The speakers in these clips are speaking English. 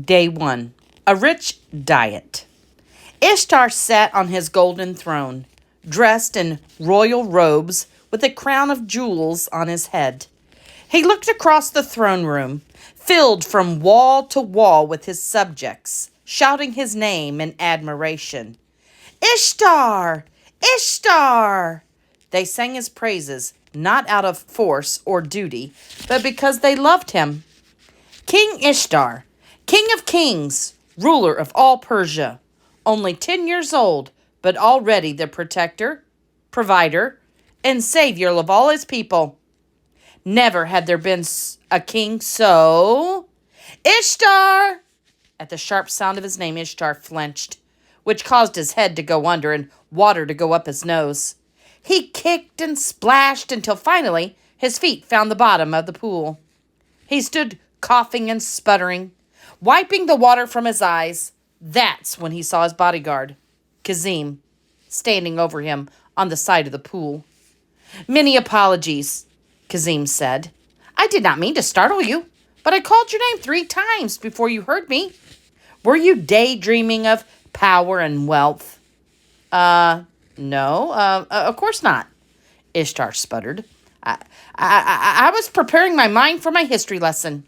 Day 1. A Rich Diet. Ishtar sat on his golden throne, dressed in royal robes with a crown of jewels on his head. He looked across the throne room, filled from wall to wall with his subjects, shouting his name in admiration. Ishtar! Ishtar! They sang his praises, not out of force or duty, but because they loved him. King Ishtar, King of Kings, ruler of all Persia, only 10 years old, but already the protector, provider, and savior of all his people. Never had there been a king so... Ishtar! At the sharp sound of his name, Ishtar flinched, which caused his head to go under and water to go up his nose. He kicked and splashed until finally his feet found the bottom of the pool. He stood coughing and sputtering, wiping the water from his eyes. That's when he saw his bodyguard, Kazim, standing over him on the side of the pool. Many apologies, Kazim said. I did not mean to startle you, but I called your name 3 times before you heard me. Were you daydreaming of power and wealth? No, of course not, Ishtar sputtered. I was preparing my mind for my history lesson.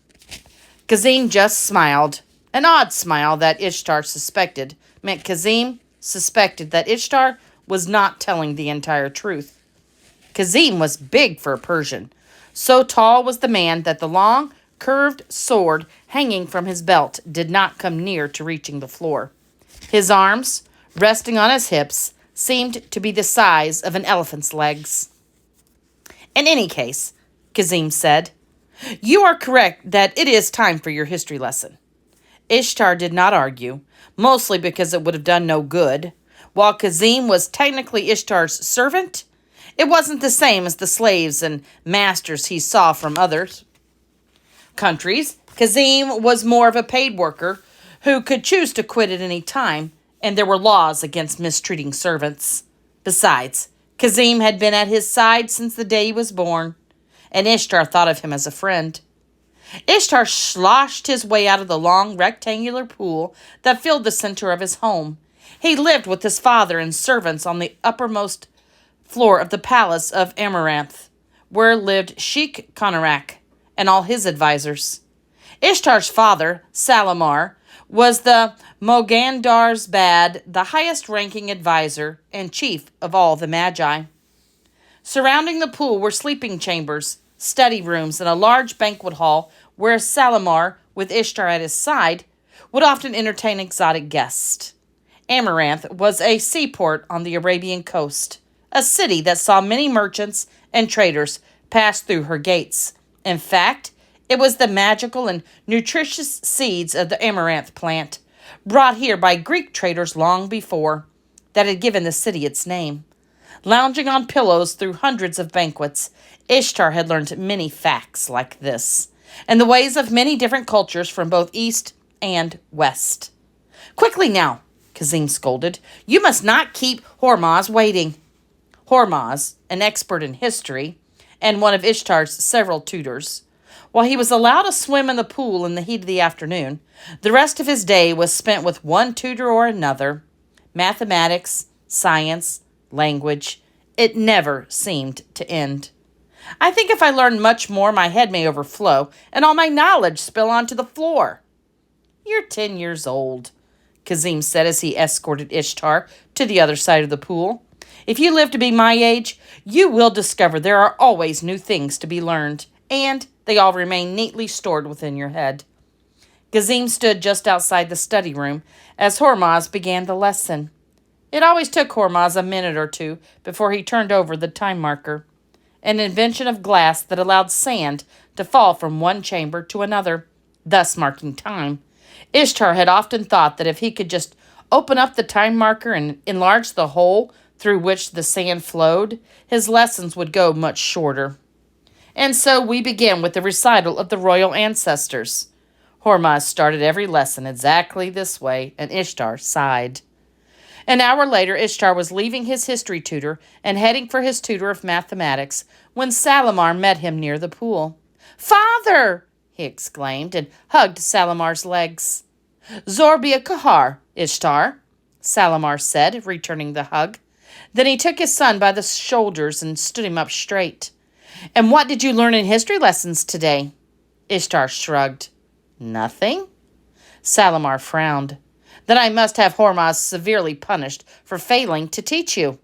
Kazim just smiled. An odd smile that Ishtar suspected meant Kazim suspected that Ishtar was not telling the entire truth. Kazim was big for a Persian. So tall was the man that the long, curved sword hanging from his belt did not come near to reaching the floor. His arms, resting on his hips, seemed to be the size of an elephant's legs. In any case, Kazim said, you are correct that it is time for your history lesson. Ishtar did not argue, mostly because it would have done no good. While Kazim was technically Ishtar's servant, it wasn't the same as the slaves and masters he saw from other countries. Kazim was more of a paid worker who could choose to quit at any time, and there were laws against mistreating servants. Besides, Kazim had been at his side since the day he was born, and Ishtar thought of him as a friend. Ishtar sloshed his way out of the long rectangular pool that filled the center of his home. He lived with his father and servants on the uppermost floor of the palace of Amaranth, where lived Sheikh Konarak and all his advisors. Ishtar's father, Salamar, was the Mogandar's Bad, the highest-ranking advisor and chief of all the Magi. Surrounding the pool were sleeping chambers, study rooms, and a large banquet hall where Salamar, with Ishtar at his side, would often entertain exotic guests. Amaranth was a seaport on the Arabian coast, a city that saw many merchants and traders pass through her gates. In fact, it was the magical and nutritious seeds of the amaranth plant, brought here by Greek traders long before, that had given the city its name. Lounging on pillows through hundreds of banquets, Ishtar had learned many facts like this, and the ways of many different cultures from both east and west. Quickly now, Kazim scolded. You must not keep Hormaz waiting. Hormaz, an expert in history, and one of Ishtar's several tutors. While he was allowed to swim in the pool in the heat of the afternoon, the rest of his day was spent with one tutor or another. Mathematics, science, language. It never seemed to end. I think if I learn much more, my head may overflow, and all my knowledge spill onto the floor. You're 10 years old, Kazim said as he escorted Ishtar to the other side of the pool. If you live to be my age, you will discover there are always new things to be learned, and they all remain neatly stored within your head. Kazim stood just outside the study room as Hormaz began the lesson. It always took Hormaz a minute or two before he turned over the time marker, an invention of glass that allowed sand to fall from one chamber to another, thus marking time. Ishtar had often thought that if he could just open up the time marker and enlarge the hole through which the sand flowed, his lessons would go much shorter. And so we begin with the recital of the royal ancestors. Hormaz started every lesson exactly this way, and Ishtar sighed. An hour later, Ishtar was leaving his history tutor and heading for his tutor of mathematics when Salamar met him near the pool. "Father!" he exclaimed and hugged Salamar's legs. Zorbia Kahar, Ishtar, Salamar said, returning the hug. Then he took his son by the shoulders and stood him up straight. And what did you learn in history lessons today? Ishtar shrugged. Nothing. Salamar frowned. Then I must have Hormaz severely punished for failing to teach you.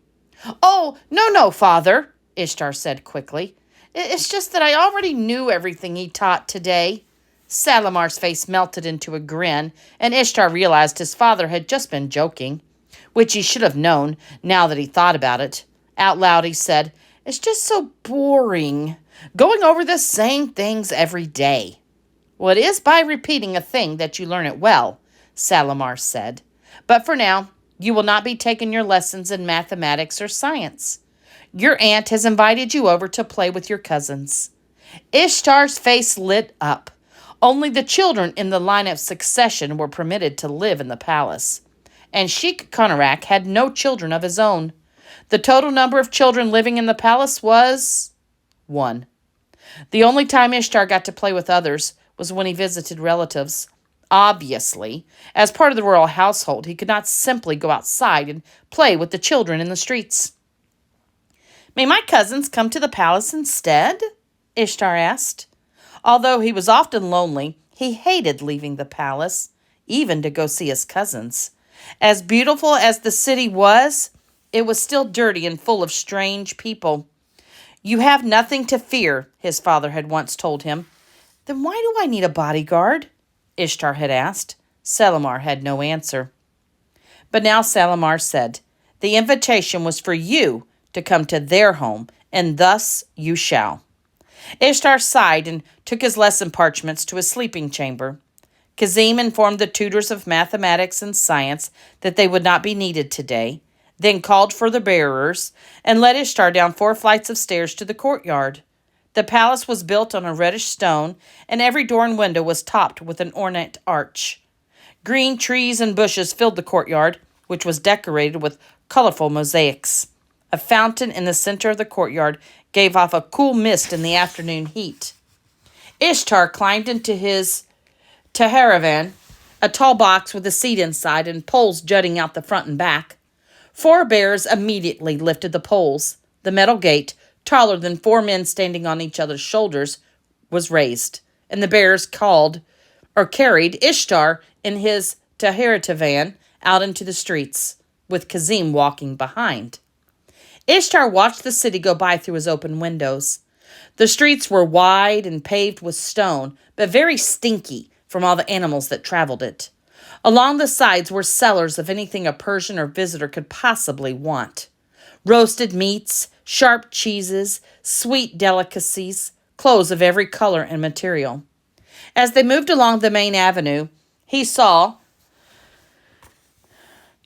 Oh, no, father, Ishtar said quickly. It's just that I already knew everything he taught today. Salamar's face melted into a grin, and Ishtar realized his father had just been joking, which he should have known now that he thought about it. Out loud he said, It's just so boring, going over the same things every day. Well, it is by repeating a thing that you learn it well, Salamar said. But for now, you will not be taking your lessons in mathematics or science. Your aunt has invited you over to play with your cousins. Ishtar's face lit up. Only the children in the line of succession were permitted to live in the palace. And Sheik Konarak had no children of his own. The total number of children living in the palace was 1. The only time Ishtar got to play with others was when he visited relatives. Obviously, as part of the royal household, he could not simply go outside and play with the children in the streets. May my cousins come to the palace instead? Ishtar asked. Although he was often lonely, he hated leaving the palace, even to go see his cousins. As beautiful as the city was, it was still dirty and full of strange people. You have nothing to fear, his father had once told him. Then why do I need a bodyguard? Ishtar had asked. Salamar had no answer. But now Salamar said, The invitation was for you to come to their home, and thus you shall. Ishtar sighed and took his lesson parchments to his sleeping chamber. Kazim informed the tutors of mathematics and science that they would not be needed today, then called for the bearers and led Ishtar down 4 flights of stairs to the courtyard. The palace was built on a reddish stone, and every door and window was topped with an ornate arch. Green trees and bushes filled the courtyard, which was decorated with colorful mosaics. A fountain in the center of the courtyard gave off a cool mist in the afternoon heat. Ishtar climbed into his taharavan, a tall box with a seat inside and poles jutting out the front and back. 4 bears immediately lifted the poles. The metal gate, taller than 4 men standing on each other's shoulders, was raised, and the bears carried Ishtar in his taharavan out into the streets, with Kazim walking behind. Ishtar watched the city go by through his open windows. The streets were wide and paved with stone, but very stinky from all the animals that traveled it. Along the sides were cellars of anything a Persian or visitor could possibly want. Roasted meats, sharp cheeses, sweet delicacies, clothes of every color and material. As they moved along the main avenue, he saw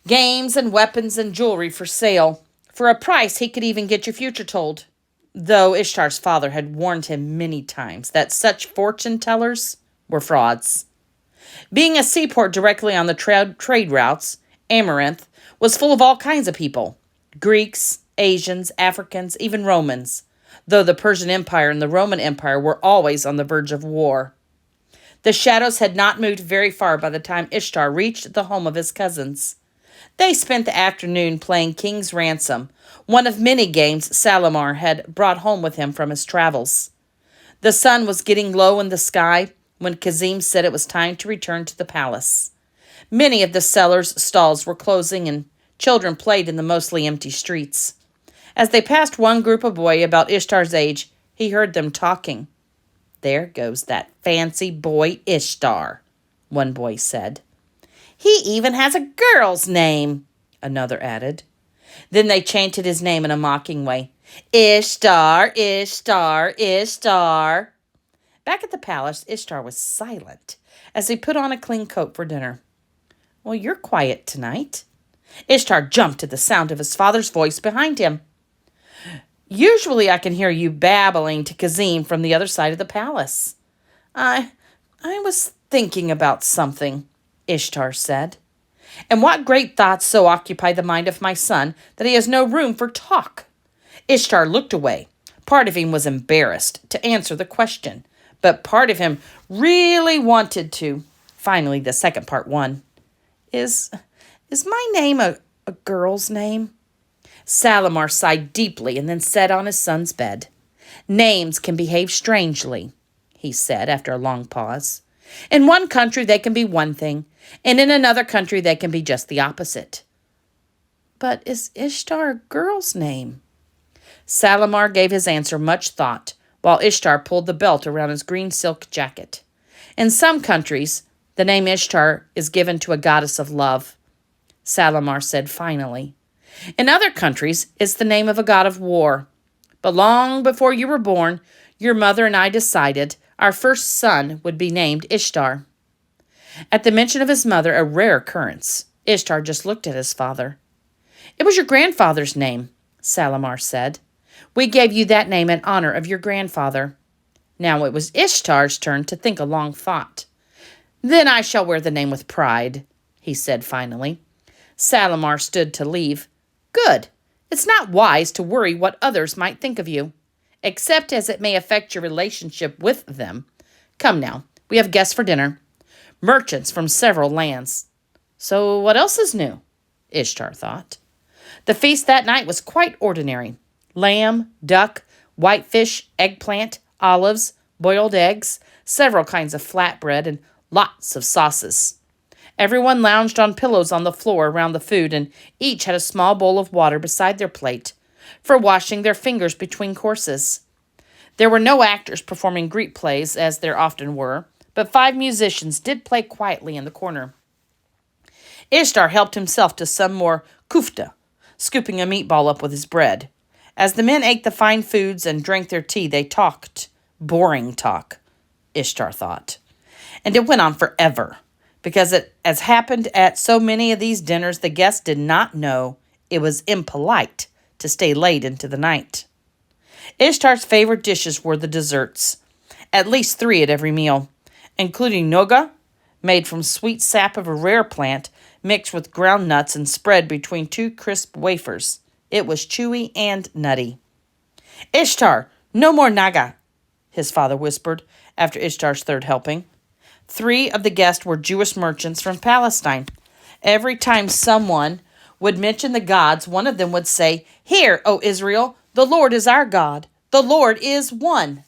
games and weapons and jewelry for sale. For a price, he could even get your future told, though Ishtar's father had warned him many times that such fortune tellers were frauds. Being a seaport directly on the trade routes, Amaranth was full of all kinds of people, Greeks, Asians, Africans, even Romans, though the Persian Empire and the Roman Empire were always on the verge of war. The shadows had not moved very far by the time Ishtar reached the home of his cousins. They spent the afternoon playing King's Ransom, one of many games Salamar had brought home with him from his travels. The sun was getting low in the sky when Kazim said it was time to return to the palace. Many of the sellers' stalls were closing, and children played in the mostly empty streets. As they passed one group of boys about Ishtar's age, he heard them talking. There goes that fancy boy Ishtar, one boy said. He even has a girl's name, another added. Then they chanted his name in a mocking way. Ishtar, Ishtar, Ishtar. Back at the palace, Ishtar was silent as he put on a clean coat for dinner. Well, you're quiet tonight. Ishtar jumped at the sound of his father's voice behind him. Usually I can hear you babbling to Kazim from the other side of the palace. I was thinking about something, Ishtar said. And what great thoughts so occupy the mind of my son that he has no room for talk? Ishtar looked away. Part of him was embarrassed to answer the question, but part of him really wanted to. Finally, the second part won. Is my name a girl's name? Salamar sighed deeply and then sat on his son's bed. Names can behave strangely, he said after a long pause. In one country, they can be one thing, and in another country, they can be just the opposite. But is Ishtar a girl's name? Salamar gave his answer much thought, while Ishtar pulled the belt around his green silk jacket. In some countries, the name Ishtar is given to a goddess of love, Salamar said finally. In other countries, it's the name of a god of war. But long before you were born, your mother and I decided our first son would be named Ishtar. At the mention of his mother, a rare occurrence, Ishtar just looked at his father. It was your grandfather's name, Salamar said. We gave you that name in honor of your grandfather. Now it was Ishtar's turn to think a long thought. Then I shall wear the name with pride, he said finally. Salamar stood to leave. Good. It's not wise to worry what others might think of you, except as it may affect your relationship with them. Come now, we have guests for dinner. Merchants from several lands. So what else is new? Ishtar thought. The feast that night was quite ordinary. Lamb, duck, whitefish, eggplant, olives, boiled eggs, several kinds of flatbread, and lots of sauces. Everyone lounged on pillows on the floor around the food, and each had a small bowl of water beside their plate for washing their fingers between courses. There were no actors performing Greek plays, as there often were, but 5 musicians did play quietly in the corner. Ishtar helped himself to some more kufta, scooping a meatball up with his bread. As the men ate the fine foods and drank their tea, they talked. Boring talk, Ishtar thought. And it went on forever, because as happened at so many of these dinners, the guests did not know it was impolite to stay late into the night. Ishtar's favorite dishes were the desserts, at least 3 at every meal, including noga, made from sweet sap of a rare plant, mixed with ground nuts and spread between 2 crisp wafers. It was chewy and nutty. Ishtar, no more naga, his father whispered after Ishtar's 3rd helping. 3 of the guests were Jewish merchants from Palestine. Every time someone would mention the gods, one of them would say, "Hear, O Israel, the Lord is our God. The Lord is one."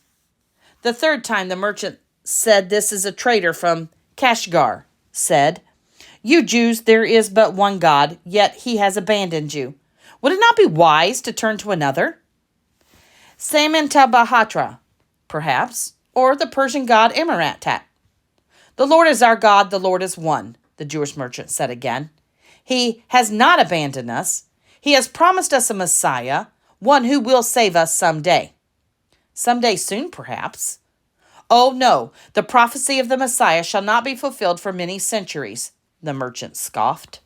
The 3rd time the merchant said, "This is a trader from Kashgar," said, "You Jews, there is but one God, yet he has abandoned you. Would it not be wise to turn to another?" Samantabhatra, perhaps, or the Persian god Imaratat. "The Lord is our God, the Lord is one," the Jewish merchant said again. "He has not abandoned us. He has promised us a Messiah, one who will save us someday." "Someday soon, perhaps." "Oh, no, the prophecy of the Messiah shall not be fulfilled for many centuries," the merchant scoffed.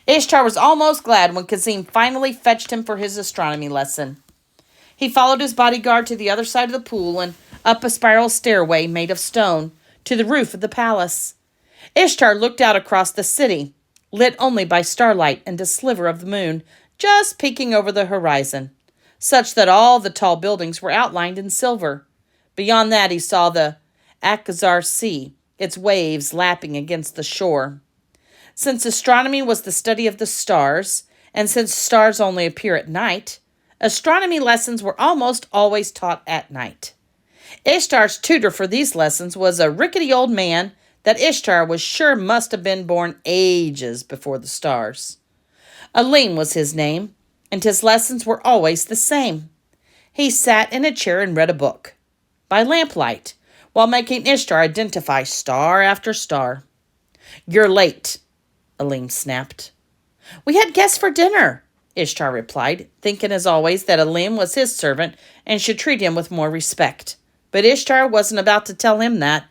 Ishtar was almost glad when Kazim finally fetched him for his astronomy lesson. He followed his bodyguard to the other side of the pool and up a spiral stairway made of stone to the roof of the palace. Ishtar looked out across the city, lit only by starlight and a sliver of the moon just peeking over the horizon, such that all the tall buildings were outlined in silver. Beyond that he saw the Akazar Sea, its waves lapping against the shore. Since astronomy was the study of the stars, and since stars only appear at night, astronomy lessons were almost always taught at night. Ishtar's tutor for these lessons was a rickety old man that Ishtar was sure must have been born ages before the stars. Alim was his name, and his lessons were always the same. He sat in a chair and read a book, by lamplight, while making Ishtar identify star after star. "You're late," Alim snapped. "We had guests for dinner," Ishtar replied, thinking as always that Alim was his servant and should treat him with more respect. But Ishtar wasn't about to tell him that.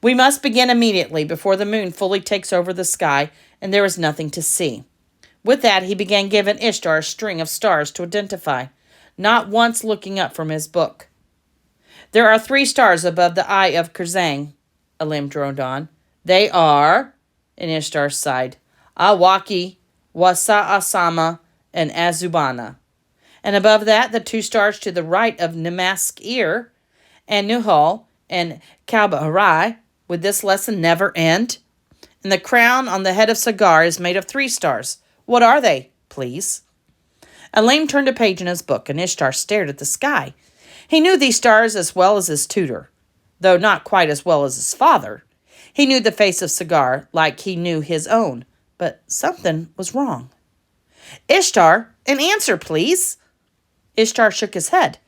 "We must begin immediately before the moon fully takes over the sky and there is nothing to see." With that, he began giving Ishtar a string of stars to identify, not once looking up from his book. "There are 3 stars above the eye of Kurzang," Alim droned on. "They are," and Ishtar sighed, "Awaki, Wasa Asama, and Azubana. And above that, the 2 stars to the right of Namask Ear, and Nuhal, and Kalbaharai, Would this lesson never end? And the crown on the head of Sagar is made of 3 stars. What are they, please? Elaine turned a page in his book, and Ishtar stared at the sky. He knew these stars as well as his tutor, though not quite as well as his father. He knew the face of Sagar like he knew his own, but something was wrong. Ishtar, an answer, please. Ishtar shook his head,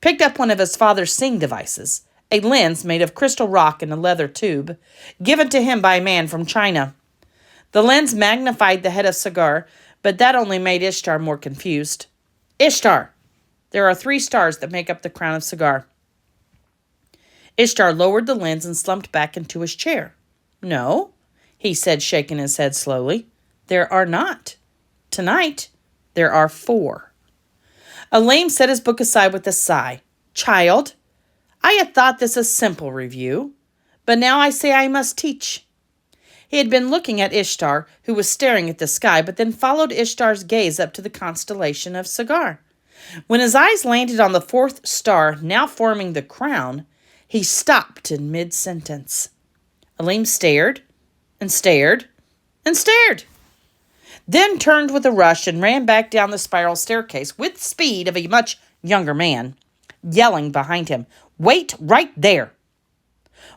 picked up one of his father's seeing devices, a lens made of crystal rock in a leather tube, given to him by a man from China. The lens magnified the head of Sagar, but that only made Ishtar more confused. Ishtar, there are 3 stars that make up the crown of Sagar. Ishtar lowered the lens and slumped back into his chair. No, he said, shaking his head slowly. There are not. Tonight, there are 4. Elaine set his book aside with a sigh. Child, I had thought this a simple review, but now I say I must teach. He had been looking at Ishtar, who was staring at the sky, but then followed Ishtar's gaze up to the constellation of Sagar. When his eyes landed on the 4th star, now forming the crown, he stopped in mid-sentence. Elaine stared, and stared, and stared, then turned with a rush and ran back down the spiral staircase with the speed of a much younger man, yelling behind him, Wait right there!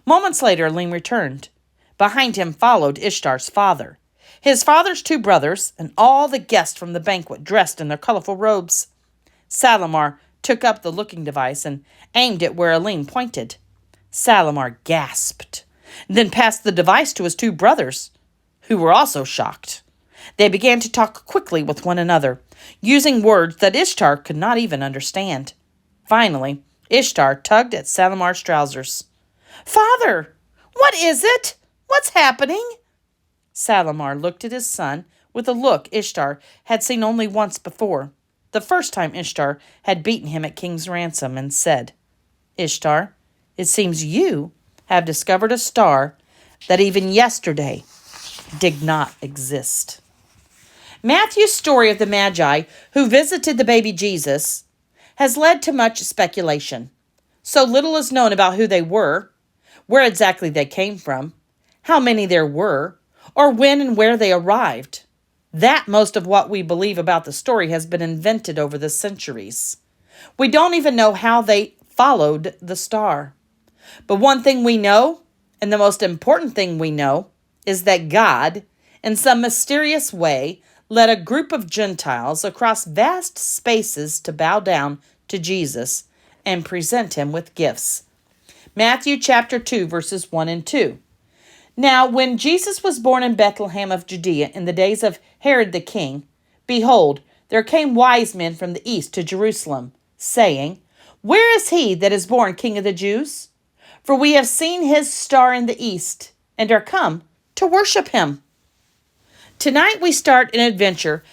Moments later, Elaine returned. Behind him followed Ishtar's father, his father's 2 brothers, and all the guests from the banquet dressed in their colorful robes. Salamar took up the looking device and aimed it where Elaine pointed. Salamar gasped, then passed the device to his 2 brothers, who were also shocked. They began to talk quickly with one another, using words that Ishtar could not even understand. Finally, Ishtar tugged at Salamar's trousers. Father, what is it? What's happening? Salamar looked at his son with a look Ishtar had seen only once before, the first time Ishtar had beaten him at King's Ransom, and said, Ishtar, it seems you have discovered a star that even yesterday did not exist. Matthew's story of the Magi who visited the baby Jesus has led to much speculation. So little is known about who they were, where exactly they came from, how many there were, or when and where they arrived. That most of what we believe about the story has been invented over the centuries. We don't even know how they followed the star. But one thing we know, and the most important thing we know, is that God, in some mysterious way, led a group of Gentiles across vast spaces to bow down to Jesus and present him with gifts. Matthew chapter 2, verses 1 and 2. Now, when Jesus was born in Bethlehem of Judea in the days of Herod the king, behold, there came wise men from the east to Jerusalem, saying, Where is he that is born King of the Jews? For we have seen his star in the east, and are come to worship him. Tonight we start an adventure